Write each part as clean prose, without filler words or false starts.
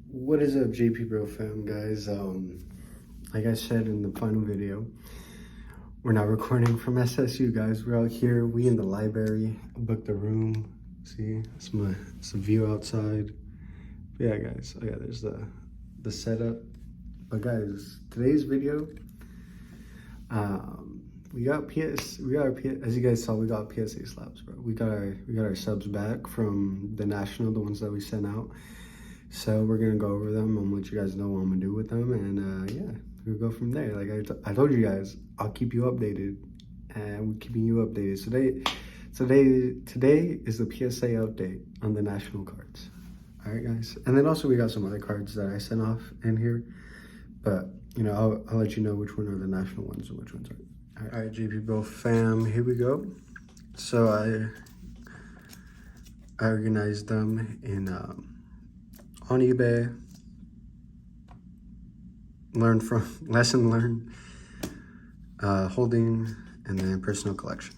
What is up, JPBro fam, guys? Like I said in the final video, we're not recording from SSU, guys. We're out here. We in the library. I booked a room. See, it's the view outside. But yeah, guys. Oh yeah, there's the setup. But guys, today's video, we got as you guys saw, we got PSA slaps, bro. We got our subs back from the national, the ones that we sent out. So we're gonna go over them and let you guys know what I'm gonna do with them, and yeah, we'll go from there. Like I told you guys, I'll keep you updated, and we're keeping you updated. Today is the PSA update on the national cards. All right, guys, and then also we got some other cards that I sent off in here, but you know I'll let you know which one are the national ones and which ones aren't. All right, JPBro fam, here we go. So I organized them in on eBay, lesson learned, holding, and then personal collection.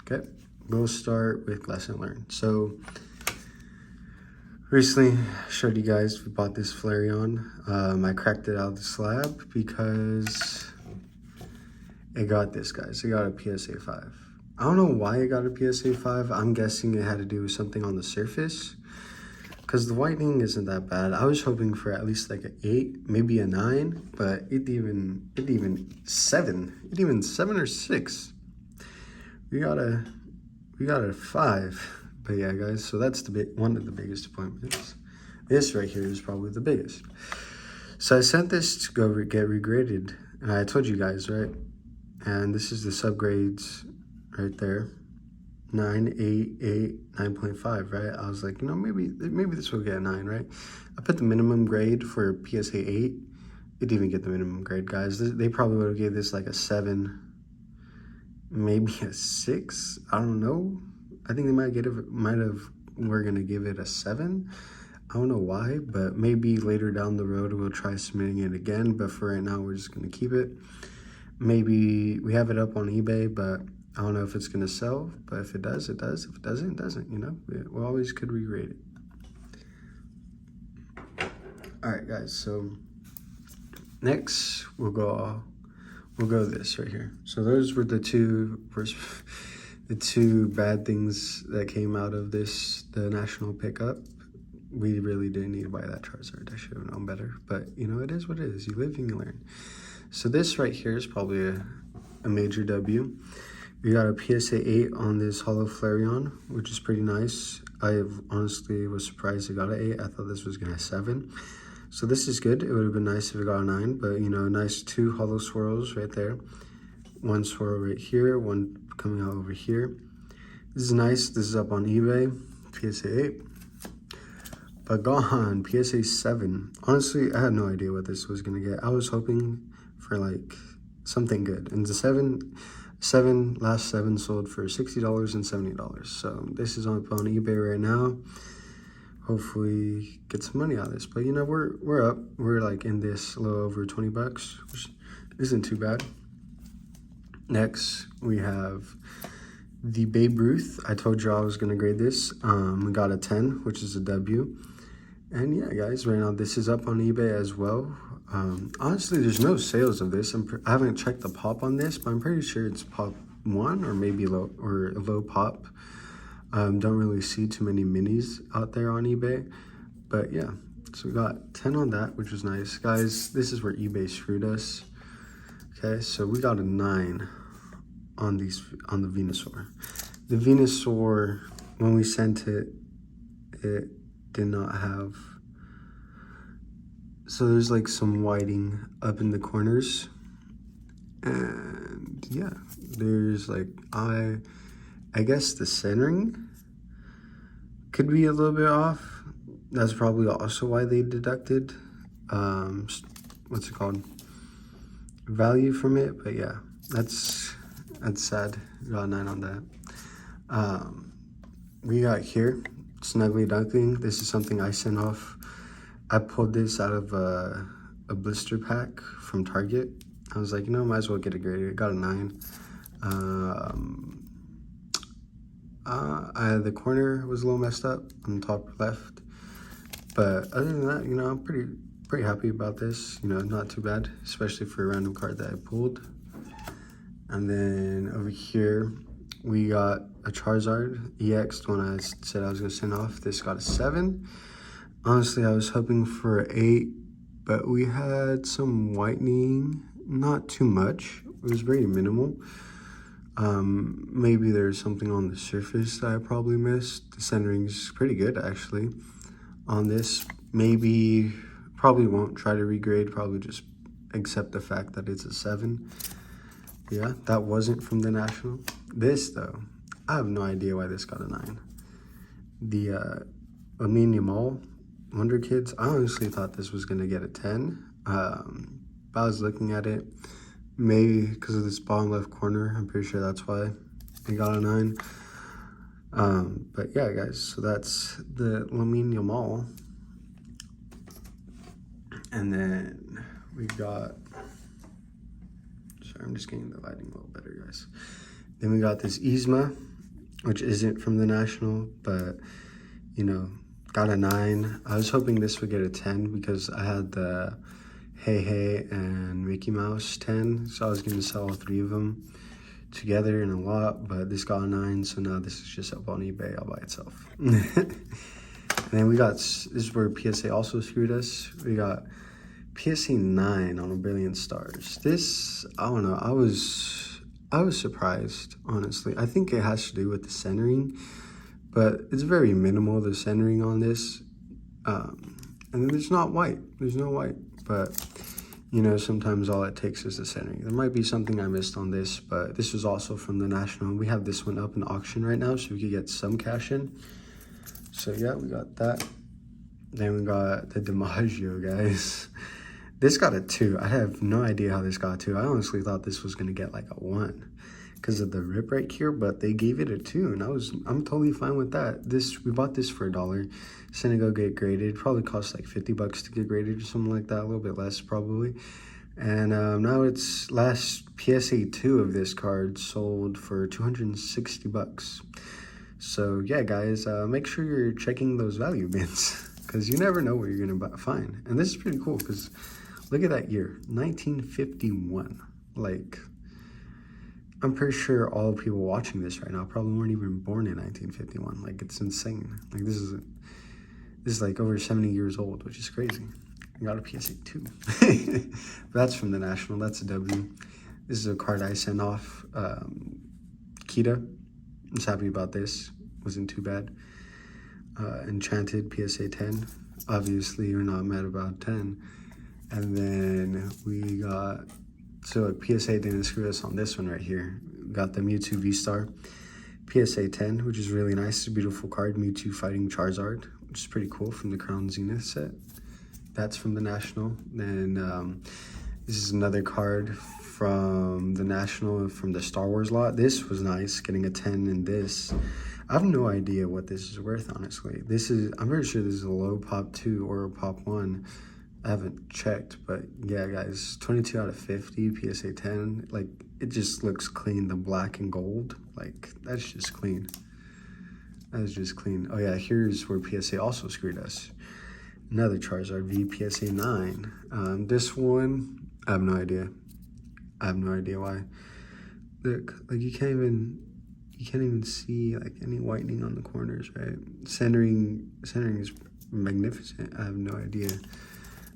Okay, we'll start with lesson learned. So recently I showed you guys we bought this Flareon. I cracked it out of the slab because it got this, guys. It got a PSA 5. I don't know why it got a PSA 5. I'm guessing it had to do with something on the surface, because the whitening isn't that bad. I was hoping for at least like an 8, maybe a 9, but it even 7 or 6. We got a 5. But yeah, guys, so that's one of the biggest appointments. This right here is probably the biggest. So I sent this to go get regraded, and I told you guys, right? And this is the subgrades right there. 9, 8, 8, 9.5, right? I was like, you know, maybe this will get a 9, right? I put the minimum grade for PSA 8. It didn't even get the minimum grade, guys. They probably would have gave this like a 7, maybe a 6. I don't know. I think they we're gonna give it a 7. I don't know why, but maybe later down the road we'll try submitting it again. But for right now, we're just gonna keep it. Maybe we have it up on eBay, but I don't know if it's gonna sell, but if it does, it does. If it doesn't, it doesn't, you know? We always could regrade it. All right, guys, so next we'll go this right here. So those were the two bad things that came out of the national pickup. We really didn't need to buy that Charizard. I should have known better, but you know, it is what it is. You live and you learn. So this right here is probably a major W. We got a PSA 8 on this Hollow Flareon, which is pretty nice. I honestly was surprised it got an 8. I thought this was gonna have 7. So this is good. It would have been nice if it got a 9, but you know, nice 2 hollow swirls right there. 1 swirl right here, 1 coming out over here. This is nice. This is up on eBay, PSA 8. But gone, PSA 7. Honestly, I had no idea what this was gonna get. I was hoping for like something good. And the last 7 sold for $60 and $70. So this is up on eBay right now. Hopefully get some money out of this. But you know, we're up. We're like in this a little over 20 bucks, which isn't too bad. Next, we have the Babe Ruth. I told you I was gonna grade this. We got a 10, which is a W. And yeah, guys, right now this is up on eBay as well. Honestly, there's no sales of this. I haven't checked the pop on this, but I'm pretty sure it's pop 1 or maybe low pop. Don't really see too many minis out there on eBay, but yeah. So we got 10 on that, which was nice, guys. This is where eBay screwed us. Okay, so we got a 9 on the Venusaur. The Venusaur, when we sent it, it did not have. So there's like some whiting up in the corners, and yeah, there's like, I guess the centering could be a little bit off. That's probably also why they deducted, what's it called, value from it. But yeah, that's sad. Got a 9 on that. We got here, Snuggly Duckling. This is something I sent off. I pulled this out of a blister pack from Target. I was like, you know, might as well get a grade. It got a 9. The corner was a little messed up on the top left. But other than that, you know, I'm pretty happy about this. You know, not too bad, especially for a random card that I pulled. And then over here, we got a Charizard EX, the one I said I was gonna send off. This got a 7. Honestly, I was hoping for an 8, but we had some whitening, not too much. It was very minimal. Maybe there's something on the surface that I probably missed. The centering's pretty good, actually, on this. Maybe, probably won't try to regrade, probably just accept the fact that it's a 7. Yeah, that wasn't from the National. This, though, I have no idea why this got a 9. The Yall Wonder Kids, I honestly thought this was going to get a 10. But I was looking at it, maybe because of this bottom left corner. I'm pretty sure that's why it got a 9. But yeah, guys, so that's the Yall. And then we got... Sorry, I'm just getting the lighting a little better, guys. Then we got this Yzma, which isn't from the National, but, you know, got a 9. I was hoping this would get a 10 because I had the Hey Hey and Mickey Mouse 10, so I was going to sell all 3 of them together in a lot, but this got a 9, so now this is just up on eBay all by itself. And then we got, this is where PSA also screwed us. We got PSA 9 on 1 billion stars. This, I don't know, I was surprised, honestly. I think it has to do with the centering, but it's very minimal, the centering on this. And then there's not white, there's no white, but you know, sometimes all it takes is the centering. There might be something I missed on this, but this was also from the National. We have this one up in auction right now, so we could get some cash in. So yeah, we got that. Then we got the DiMaggio, guys. This got a 2. I have no idea how this got a 2. I honestly thought this was gonna get like a 1 because of the rip right here, but they gave it a 2, and I'm totally fine with that. We bought this for $1. Sent it go get graded. Probably cost like 50 bucks to get graded or something like that, a little bit less probably. And now it's last PSA 2 of this card sold for 260 bucks. So yeah, guys, make sure you're checking those value bins because you never know what you're gonna find. And this is pretty cool because look at that year, 1951. Like, I'm pretty sure all people watching this right now probably weren't even born in 1951. Like, it's insane. Like, this is like over 70 years old, which is crazy. I got a PSA 2. That's from the National. That's a W. This is a card I sent off. Kita. I'm just happy about this. Wasn't too bad. Enchanted PSA 10. Obviously, you're not mad about 10. And then we got, so like PSA didn't screw us on this one right here. We got the Mewtwo V-Star PSA 10, which is really nice. It's a beautiful card, Mewtwo fighting Charizard, which is pretty cool from the Crown Zenith set. That's from the National. Then this is another card from the National, from the Star Wars lot. This was nice, getting a 10 in this. I have no idea what this is worth, honestly. I'm very sure this is a low pop 2 or a pop 1. I haven't checked, but yeah, guys, 22 out of 50, PSA 10. Like, it just looks clean, the black and gold. Like, that's just clean. That is just clean. Oh yeah, here's where PSA also screwed us. Another Charizard V, PSA 9. This one, I have no idea. I have no idea why. Look, like you can't even see like any whitening on the corners, right? Centering is magnificent. I have no idea.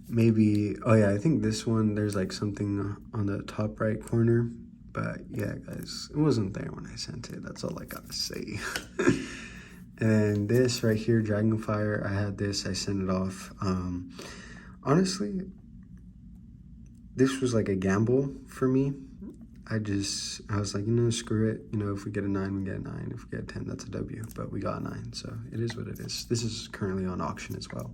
Maybe, oh yeah, I think this one, there's like something on the top right corner. But yeah, guys, it wasn't there when I sent it. That's all I gotta say. And this right here, Dragonfire, I had this, I sent it off. Honestly, this was like a gamble for me. I was like, you know, screw it. You know, if we get a 9, we get a 9. If we get a 10, that's a W. But we got a 9, so it is what it is. This is currently on auction as well.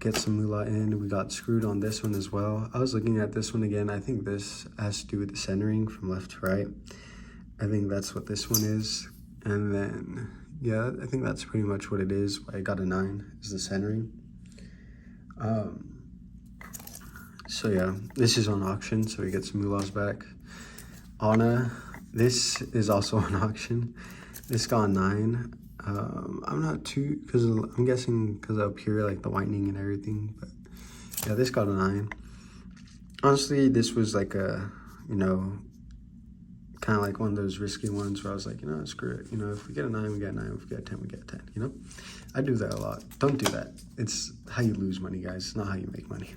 Get some moolah in. We got screwed on this one as well. I was looking at this one again. I think this has to do with the centering from left to right. I think that's what this one is. And then, yeah, I think that's pretty much what it is. I got a 9 is the centering. So yeah, this is on auction, so we get some moolahs back. Anna, this is also on auction. This got a 9. I'm not too, because I'm guessing because up here, like the whitening and everything, but yeah, this got a 9. Honestly, this was like a, you know, kind of like one of those risky ones where I was like, you know, screw it. You know, if we get a 9, we get a 9. If we get a 10, we get a 10, you know? I do that a lot. Don't do that. It's how you lose money, guys. It's not how you make money.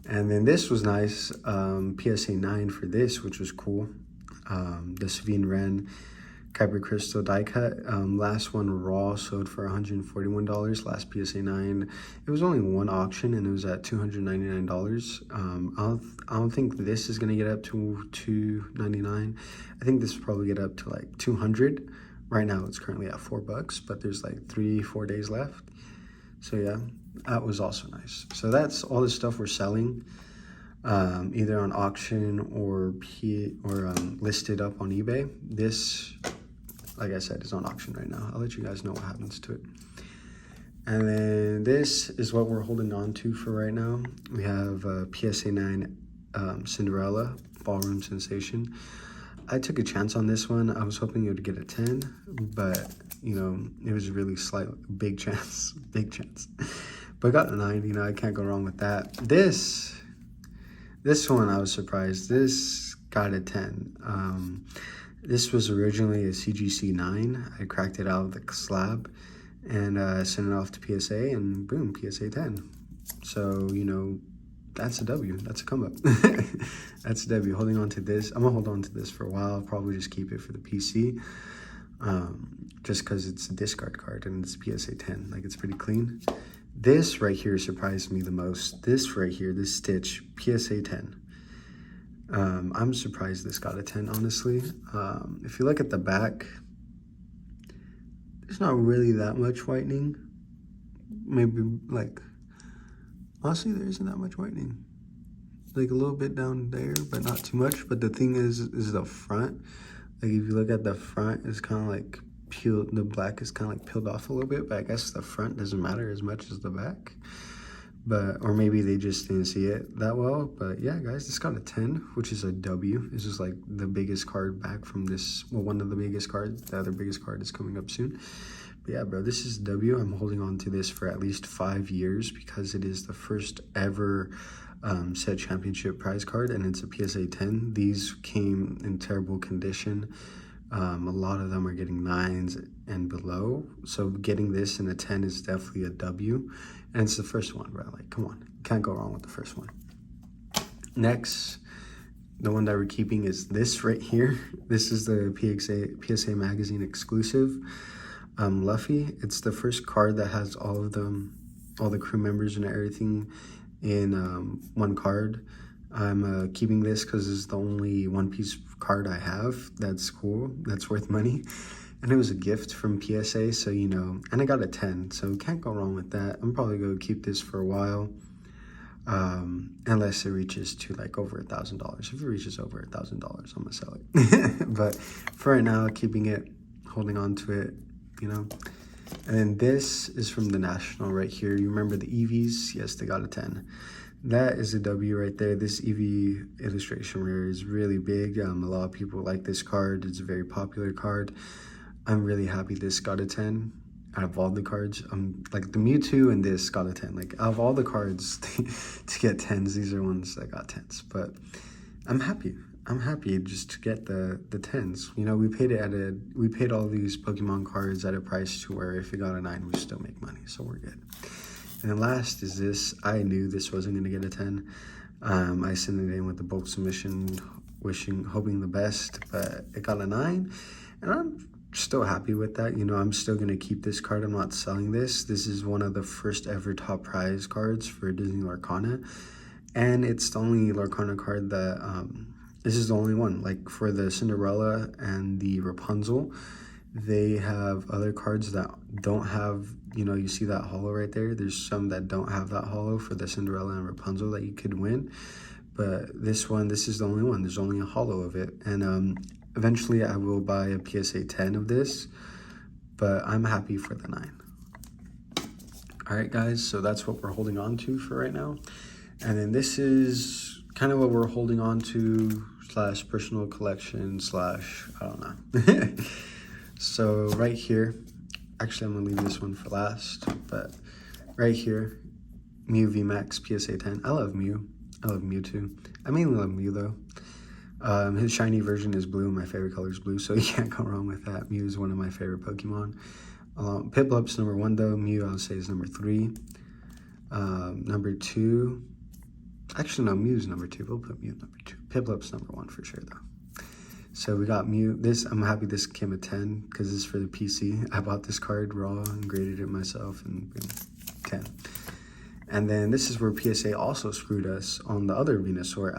And then this was nice. PSA 9 for this, which was cool. The Savine Wren Kyber Crystal die cut. Last one raw sold for $141. Last PSA 9. It was only one auction and it was at $299. I don't think this is gonna get up to $299. I think this will probably get up to like 200. Right now it's currently at $4, but there's like 3-4 days left. So yeah, that was also nice. So that's all the stuff we're selling, either on auction or listed up on eBay. This, like I said, is on auction right now. I'll let you guys know what happens to it. And then this is what we're holding on to for right now. We have PSA 9 Cinderella Ballroom Sensation. I took a chance on this one. I was hoping it would get a 10, but you know, it was a really big chance, But I got a 9, you know, I can't go wrong with that. This one I was surprised. This got a 10. This was originally a CGC 9. I cracked it out of the slab and sent it off to PSA and boom, PSA 10. So, you know, that's a W. That's a come up. That's a W. Holding on to this. I'm gonna hold on to this for a while. I'll probably just keep it for the PC. Just because it's a discard card and it's PSA 10. Like, it's pretty clean. This right here surprised me the most. This right here, this stitch, PSA 10. I'm surprised this got a 10, honestly. If you look at the back, there's not really that much whitening. Maybe like, honestly, there isn't that much whitening. Like a little bit down there, but not too much. But the thing is the front. Like if you look at the front, it's kind of like peeled. The black is kind of like peeled off a little bit, but I guess the front doesn't matter as much as the back. But, or maybe they just didn't see it that well. But yeah, guys, this got a 10, which is a W. This is like the biggest card back from this, well, one of the biggest cards. The other biggest card is coming up soon. But yeah, bro, this is W. I'm holding on to this for at least 5 years because it is the first ever set championship prize card, and it's a PSA 10. These came in terrible condition. A lot of them are getting 9s and below. So getting this in a 10 is definitely a W. And it's the first one, bro. Like, come on. Can't go wrong with the first one. Next, the one that we're keeping is this right here. This is the PSA Magazine exclusive. Luffy. It's the first card that has all the crew members and everything in one card. I'm keeping this because it's the only One Piece card I have that's cool, that's worth money. And it was a gift from PSA, so you know, and I got a 10, so can't go wrong with that. I'm probably going to keep this for a while, unless it reaches to like over $1,000. If it reaches over $1,000, I'm gonna sell it. But for right now, keeping it, holding on to it, you know. And then this is from the National right here. You remember the EVs? Yes, they got a 10. That is a W right there. This EV illustration rare is really big. A lot of people like this card. It's a very popular card. I'm really happy this got a 10 out of all the cards. Like the Mewtwo and this got a 10. Like out of all the cards to get 10s, these are ones that got 10s. But I'm happy. I'm happy just to get the 10s. You know, we paid all these Pokemon cards at a price to where if it got a 9, we still make money. So we're good. And then last is this. I knew this wasn't going to get a 10. I sent it in with the bulk submission, hoping the best, but it got a 9. And I'm still happy with that. You know, I'm still going to keep this card. I'm not selling this. This is one of the first ever top prize cards for Disney Lorcana. And it's the only Lorcana card that, this is the only one. Like for the Cinderella and the Rapunzel, they have other cards that don't have, you know, you see that holo right there. There's some that don't have that holo for the Cinderella and Rapunzel that you could win. But this one, this is the only one. There's only a holo of it. And eventually I will buy a PSA 10 of this, but I'm happy for the 9. All right, guys, so that's what we're holding on to for right now. And then this is kind of what we're holding on to / personal collection / I don't know. So right here, Actually, I'm gonna leave this one for last, but right here, Mew VMAX PSA 10. I love Mew. I love Mewtwo. I mainly love Mew though. His shiny version is blue. My favorite color is blue, so you can't go wrong with that. Mew is one of my favorite Pokemon. Piplup's number 1 though. Mew, I'll say, is number 3. Number 2. Actually, no, Mew's number 2. We'll put Mew number 2. Piplup's number 1 for sure though. So we got Mew. This, I'm happy this came a 10 because this is for the PC. I bought this card raw and graded it myself, and boom, 10. And then this is where PSA also screwed us on the other Venusaur.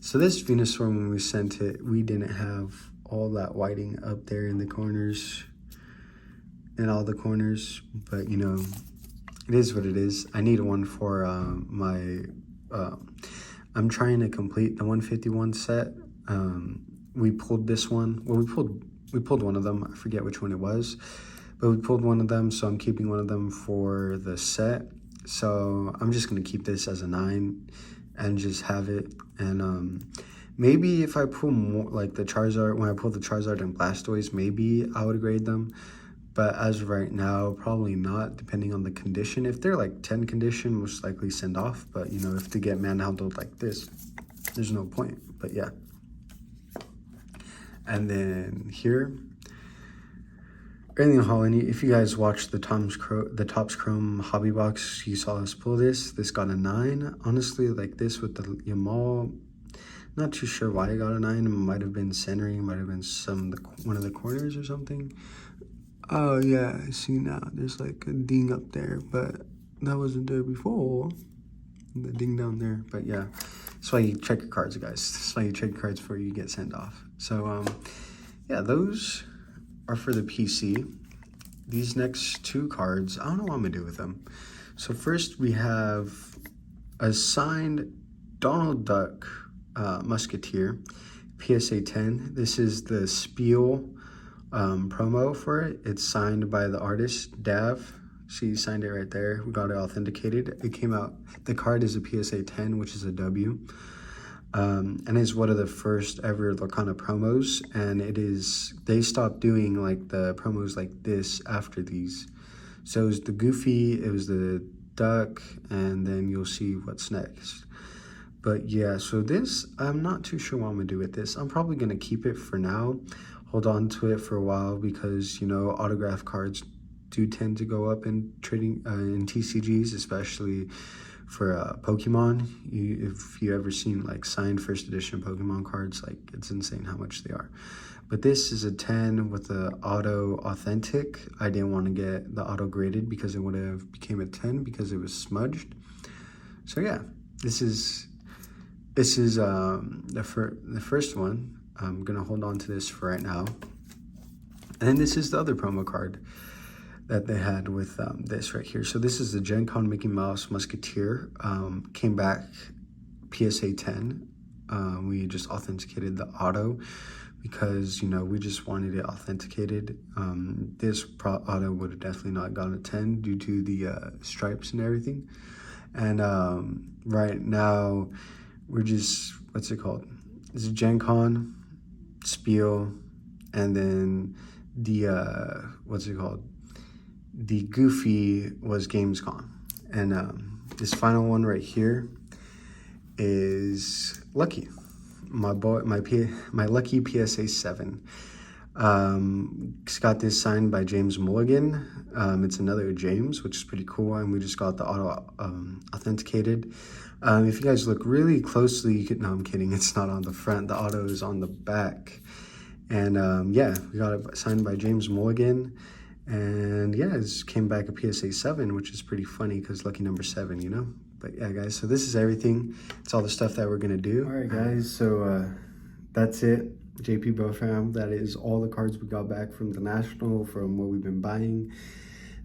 So this Venusaur, when we sent it, we didn't have all that whiting up there in the corners, in all the corners. But you know, it is what it is. I need one for my. I'm trying to complete the 151 set. We pulled this one. Well, we pulled one of them. I forget which one it was, but we pulled one of them. So I'm keeping one of them for the set. So I'm just gonna keep this as a 9 and just have it. And maybe if I pull more, like the Charizard, when I pull the Charizard and Blastoise, maybe I would grade them. But as of right now, probably not, depending on the condition. If they're like 10 condition, most likely send off. But you know, if to get manhandled like this, there's no point. But yeah. And then here, Alien Holland, if you guys watched the Topps Chrome hobby box, you saw us pull this. This got a 9. Honestly, like this with the Yamal, not too sure why I got a 9. It might have been centering, might have been one of the corners or something. Oh yeah, I see now. There's like a ding up there, but that wasn't there before. The ding down there, but yeah. That's why you check your cards, guys. That's why you check your cards before you get sent off. So yeah, those are for the PC. These next 2 cards, I don't know what I'm gonna do with them. So first we have a signed Donald Duck Musketeer, PSA 10. This is the Spiel promo for it. It's signed by the artist, Dav. She signed it right there. We got it authenticated. It came out, the card is a PSA 10, which is a W. And it's one of the first ever Lorcana promos, and it is, they stopped doing like the promos like this after these. So it was the Goofy, it was the Duck, and then you'll see what's next. But yeah, so this, I'm not too sure what I'm gonna do with this. I'm probably gonna keep it for now, hold on to it for a while, because you know, autograph cards do tend to go up in trading in TCGs, especially for Pokemon. If you ever seen like signed first edition Pokemon cards, like it's insane how much they are. But this is a 10 with the auto authentic. I didn't want to get the auto graded because it would have became a 10 because it was smudged. So yeah, this is the first one. I'm gonna hold on to this for right now. And then this is the other promo card that they had with this right here. So this is the Gen Con Mickey Mouse Musketeer. Came back PSA 10. We just authenticated the auto because, you know, we just wanted it authenticated. This auto would have definitely not gotten a 10 due to the stripes and everything. And right now, we're just, what's it called? It's a Gen Con, Spiel, and then the, what's it called? The Goofy was Gamescom. And this final one right here is Lucky. My Lucky PSA 7. Got this signed by James Mulligan. It's another James, which is pretty cool, and we just got the auto authenticated. If you guys look really closely, you could, no, I'm kidding, it's not on the front, the auto is on the back. And yeah, we got it signed by James Mulligan. And yeah, it came back a PSA 7, which is pretty funny because lucky number 7, you know? But yeah, guys, so this is everything. It's all the stuff that we're gonna do. All right, guys, so that's it. JPBro fam, that is all the cards we got back from the National, from what we've been buying.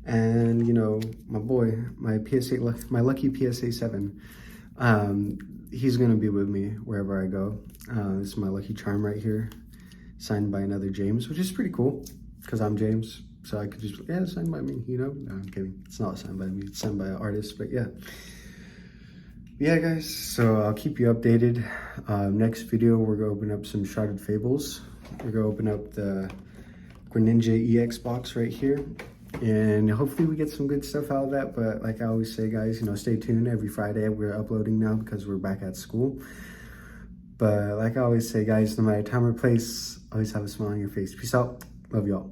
And, you know, my boy, my lucky PSA 7, he's gonna be with me wherever I go. This is my lucky charm right here, signed by another James, which is pretty cool because I'm James. So I could just, yeah, signed by me, you know? No, I'm kidding. It's not signed by me. It's signed by an artist, but yeah. Yeah, guys, so I'll keep you updated. Next video, we're going to open up some Shrouded Fables. We're going to open up the Greninja EX box right here. And hopefully we get some good stuff out of that. But like I always say, guys, you know, stay tuned. Every Friday we're uploading now because we're back at school. But like I always say, guys, no matter time or place, always have a smile on your face. Peace out. Love y'all.